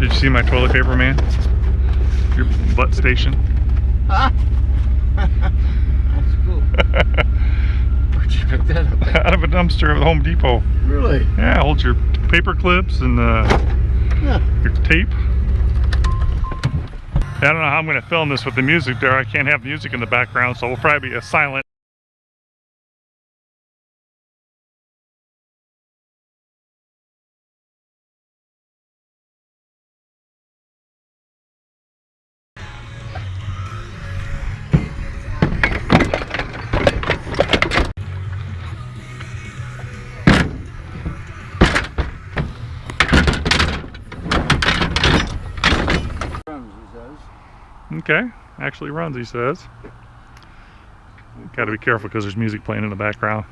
Did you see my toilet paper, man? Your butt station. Huh? That's cool. Where'd you pick that up at? Out of a dumpster at Home Depot. Really? Yeah, holds your paper clips and your tape. I don't know how I'm going to film this with the music there. I can't have music in the background, so we'll probably be a silent. Okay, actually runs, he says. Got to be careful because there's music playing in the background.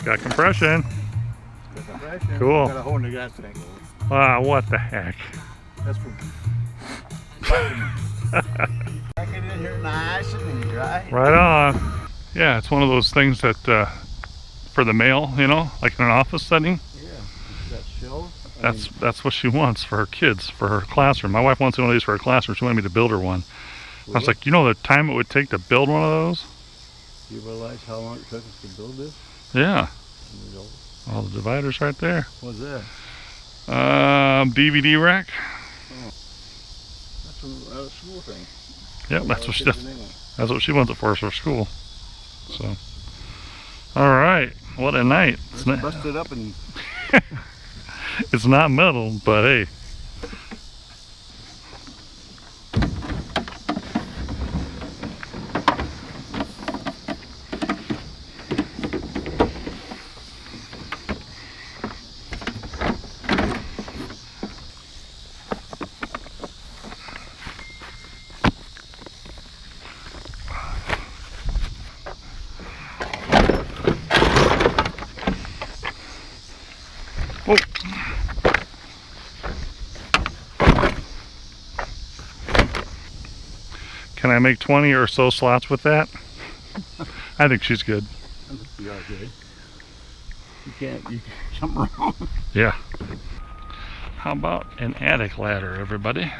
Got compression. Cool. Got a hole in the gas tank. Wow, what the heck? That's from back it in here nice and neat, right? Right on. Yeah, it's one of those things that for the mail, you know, like in an office setting. Yeah. That shelf. That's what she wants for her kids, for her classroom. My wife wants one of these for her classroom. She wanted me to build her one. I was like, you know the time it would take to build one of those? Do you realize how long it took us to build this? Yeah. All the dividers right there. What's that? DVD rack. Oh. That's a school thing. Yep, that's what she wants it for school. So, all right, what a night. It's busted up and it's not metal, but hey. Oh. Can I make 20 or so slots with that? I think she's good. I think you are good. You can't something wrong. Yeah. How about an attic ladder, everybody?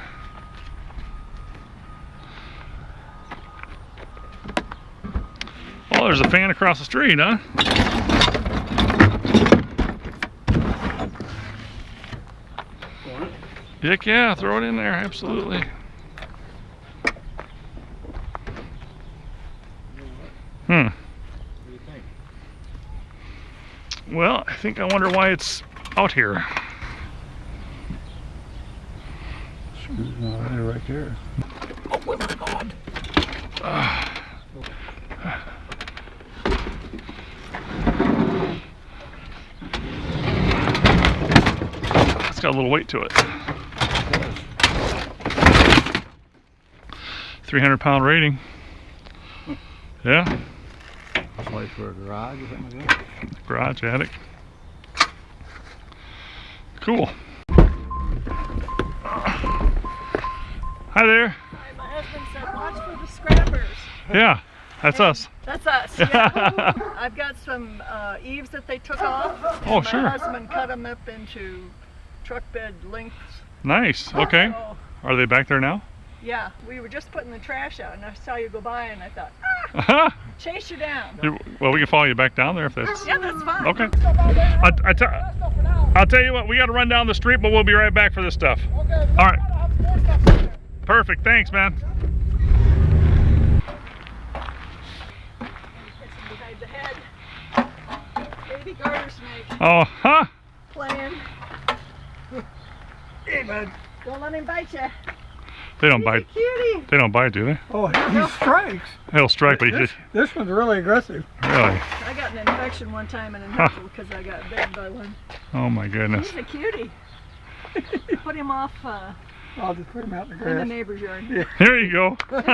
Oh, there's a fan across the street, huh? Heck yeah, throw it in there, absolutely. What do you think? Well, I wonder why it's out here. Screws right there. Oh my God. It's got a little weight to it. 300-pound rating. Yeah. Place for a garage or something like that? Garage, attic. Cool. Hi there. Hi, my husband said watch for the scrappers. Yeah, that's us. That's us, yeah. I've got some eaves that they took off. Oh, and sure. My husband cut them up into truck bed lengths. Nice, okay. So, Are they back there now? yeah, we were just putting the trash out and I saw you go by and I thought, chase you down. Well, we can follow you back down there if that's... Yeah, that's fine. Okay. I'll tell you what, we got to run down the street, but we'll be right back for this stuff. Okay. All right. Perfect, thanks, man. Behind the head. Baby garter snake Oh, huh? playing. Hey, bud. Don't let him bite you. They don't He's bite. a cutie. They don't bite, do they? Oh, he strikes. He'll strike, but This one's really aggressive. really. I got an infection one time in a nipple because I got bitten by one. Oh my goodness. He's a cutie. Put him off I'll just put him out in the in the grass. neighbor's yard. Yeah. Here you go. Thanks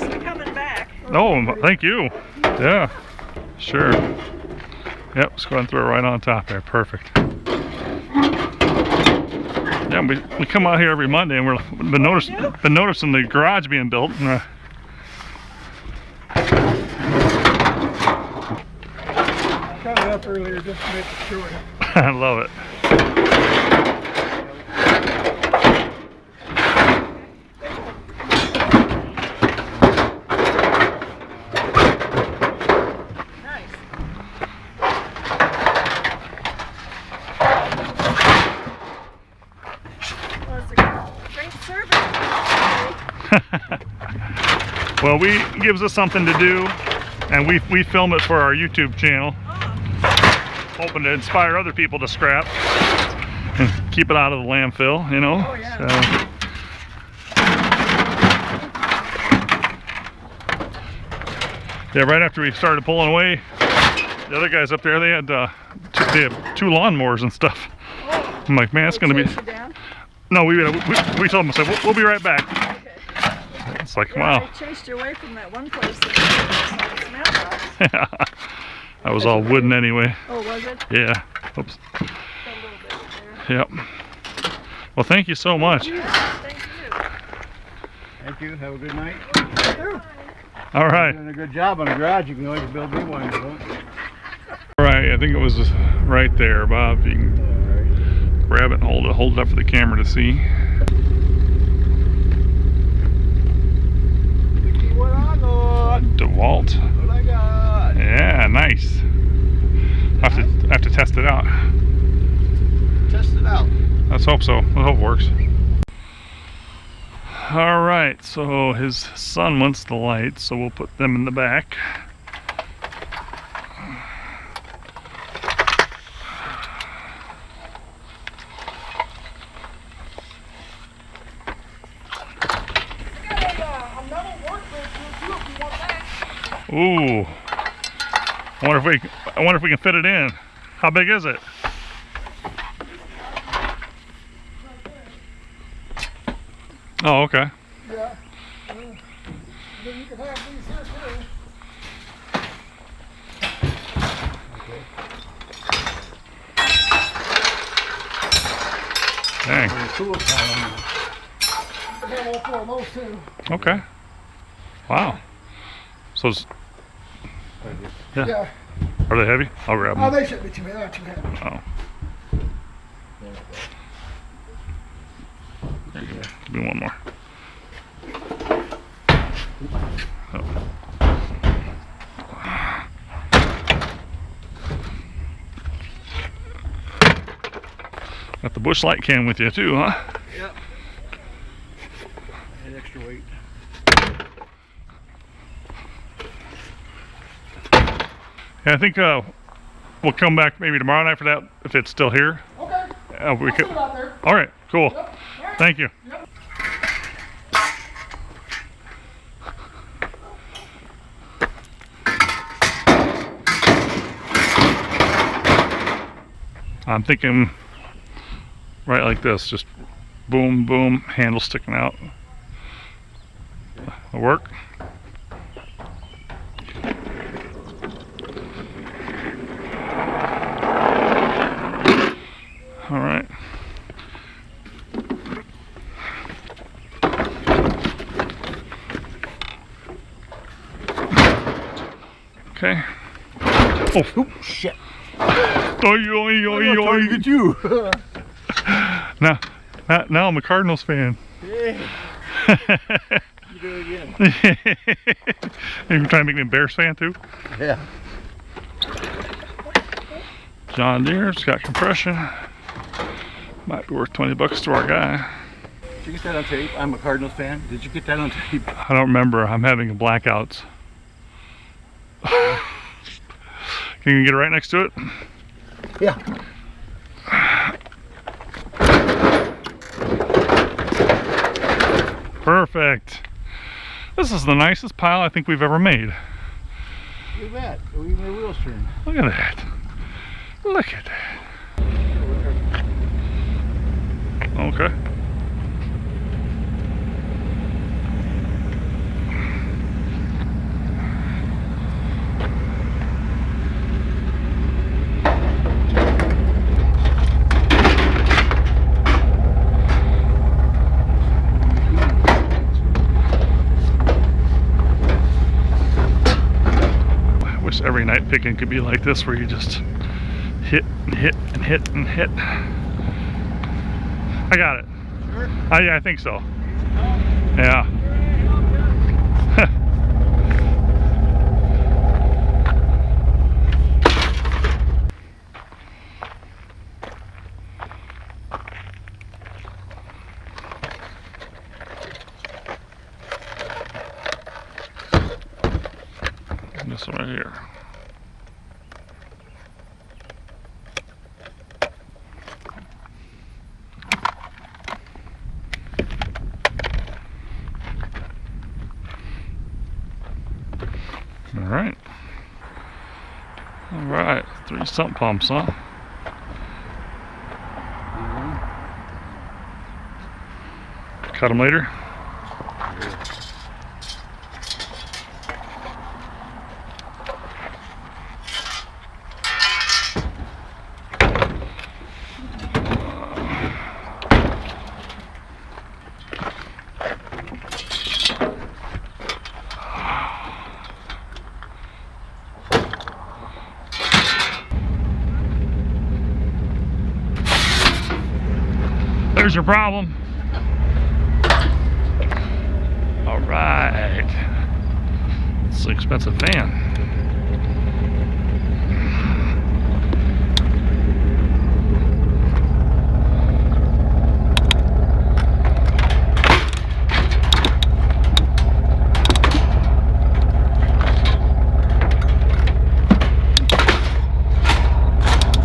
for coming back. Oh, thank you. Yeah, sure. Yep, let's go ahead and throw it right on top there. Perfect. Yeah, we come out here every Monday and we've been noticing the garage being built. Cut it up earlier just to make it short. I love it. Nice. Well, it's a great service. Well, it gives us something to do, and we film it for our YouTube channel, hoping to inspire other people to scrap and keep it out of the landfill, you know. Oh, yeah. So, yeah, right after we started pulling away, the other guys up there, they had two lawnmowers and stuff. Oh, I'm like, man, it's gonna be. chase you down? No, we told them, I said, we'll be right back. Okay. It's like, Yeah, wow. I chased you away from that one place that was on the mailbox. That was all wooden anyway. Oh, was it? Yeah. Oops. Got a little bit there. Yep. Well, thank you so much. Yeah, thank you. Thank you. Have a good night. All right. You're doing a good job on the garage. You can always build me one. So. All right. I think it was right there, Bob. If you can grab it and hold it up for the camera to see. What I got. DeWalt. What I got. Yeah, nice. I have to test it out. Test it out. Let's hope so. Let's hope it works. All right. So his son wants the lights, so we'll put them in the back. Ooh. I wonder if we can fit it in. How big is it? Oh, okay. Yeah. Then you can have these here too. Dang. There's a tool pile on there. I have all four of those too. Okay. Wow. So, Yeah. are they heavy? I'll grab Oh, them. they shouldn't be too heavy. They're not too heavy. Oh. There you go. Give me one more. Oh. Got the bush light can with you too, huh? Yep. Had extra weight. Yeah, I think we'll come back maybe tomorrow night for that if it's still here. Okay. We I'll could. sit it out there. All right, cool. Yep. All right. Thank you. Yep. I'm thinking right like this, just boom, boom, handle sticking out. It'll work. All right. Okay. Oh, Shit. oi, oi, oi, oi. Look at you. Now I'm a Cardinals fan. Yeah. You do it again. You trying to make me a Bears fan too? Yeah. John Deere's got compression. Might be worth 20 bucks to our guy. Did you get that on tape? I'm a Cardinals fan. Did you get that on tape? I don't remember. I'm having a blackouts. Can you get it right next to it? Yeah. Perfect. This is the nicest pile I think we've ever made. Look at that. Even the wheels turn. Look at that. Look at that. Okay. I wish every night picking could be like this, where you just hit and hit and hit and hit. I got it. Sure. I think so. Yeah. This one right here. All right, 3 sump pumps, huh? Cut them later. There's your problem. All right. It's an expensive van.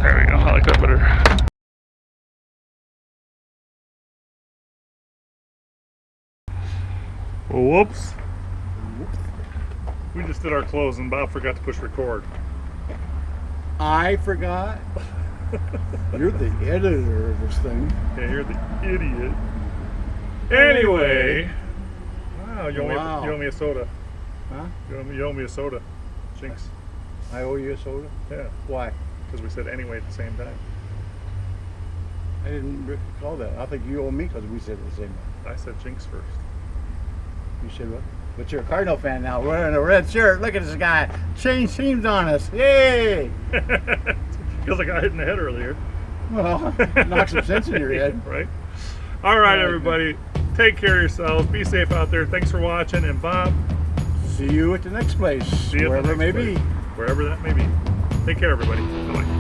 There we go. I like that better. Whoops. We just did our close and Bob forgot to push record. I forgot. You're the editor of this thing. Yeah, you're the idiot. Anyway. Wow, you owe me a soda. Huh? You owe me a soda. Jinx. I owe you a soda? Yeah, Why? because we said anyway at the same time. I didn't recall that. I think you owe me because we said the same. I said Jinx first. You said what? But you're a Cardinal fan now, wearing a red shirt. Look at this guy. Change teams on us. Yay! Feels like I hit in the head earlier. Well, knock some sense in your head. Right? All right, everybody. Take care of yourselves. Be safe out there. Thanks for watching. And Bob, See you at the next place, see you at the wherever it may next be. place, wherever that may be. Take care, everybody. Bye-bye.